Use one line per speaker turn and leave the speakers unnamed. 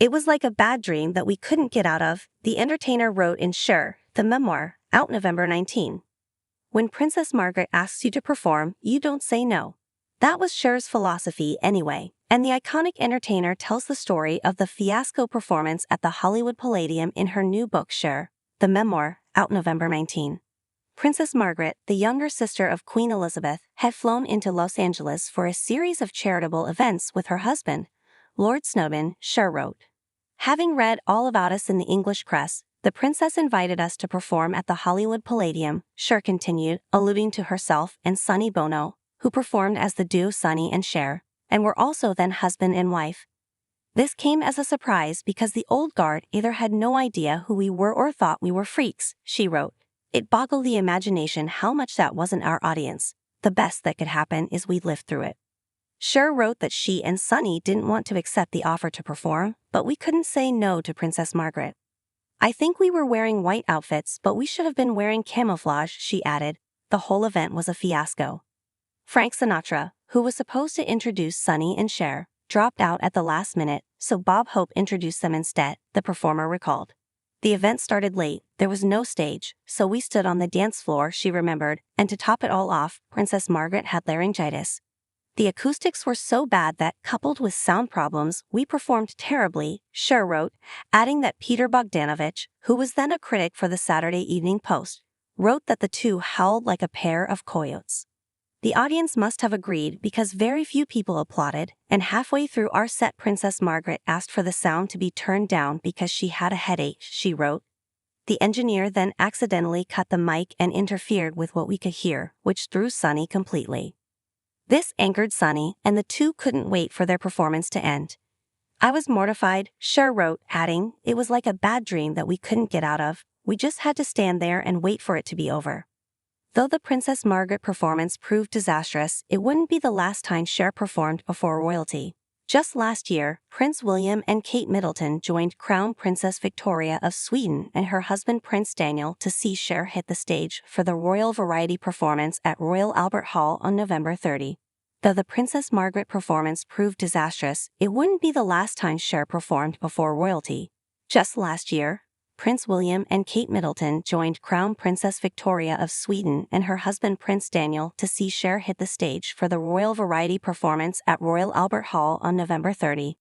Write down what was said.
It was like a bad dream that we couldn't get out of, the entertainer wrote in Cher, the Memoir, out November 19. When Princess Margaret asks you to perform, you don't say no. That was Cher's philosophy anyway, and the iconic entertainer tells the story of the Fiasco performance at the Hollywood Palladium in her new book Cher, the Memoir, out November 19. Princess Margaret, the younger sister of Queen Elizabeth, had flown into Los Angeles for a series of charitable events with her husband, Lord Snowdon, Cher wrote. Having read all about us in the English press, the princess invited us to perform at the Hollywood Palladium, Cher continued, alluding to herself and Sonny Bono, who performed as the duo Sonny and Cher, and were also then husband and wife. This came as a surprise because the old guard either had no idea who we were or thought we were freaks, she wrote. It boggled the imagination how much that wasn't our audience. The best that could happen is we lived through it. Cher wrote that she and Sonny didn't want to accept the offer to perform, but we couldn't say no to Princess Margaret. I think we were wearing white outfits, but we should have been wearing camouflage, she added. The whole event was a fiasco. Frank Sinatra, who was supposed to introduce Sonny and Cher, dropped out at the last minute, so Bob Hope introduced them instead, the performer recalled. The event started late, there was no stage, so we stood on the dance floor, she remembered, and to top it all off, Princess Margaret had laryngitis. The acoustics were so bad that, coupled with sound problems, we performed terribly, Cher wrote, adding that Peter Bogdanovich, who was then a critic for the Saturday Evening Post, wrote that the two howled like a pair of coyotes. The audience must have agreed because very few people applauded, and halfway through our set Princess Margaret asked for the sound to be turned down because she had a headache, she wrote. The engineer then accidentally cut the mic and interfered with what we could hear, which threw Sonny completely. This angered Sonny, and the two couldn't wait for their performance to end. I was mortified, Cher wrote, adding, it was like a bad dream that we couldn't get out of, we just had to stand there and wait for it to be over. Though the Princess Margaret performance proved disastrous, it wouldn't be the last time Cher performed before royalty. Just last year, Prince William and Kate Middleton joined Crown Princess Victoria of Sweden and her husband Prince Daniel to see Cher hit the stage for the Royal Variety performance at Royal Albert Hall on November 30. Though the Princess Margaret performance proved disastrous, it wouldn't be the last time Cher performed before royalty. Just last year, Prince William and Kate Middleton joined Crown Princess Victoria of Sweden and her husband Prince Daniel to see Cher hit the stage for the Royal Variety performance at Royal Albert Hall on November 30.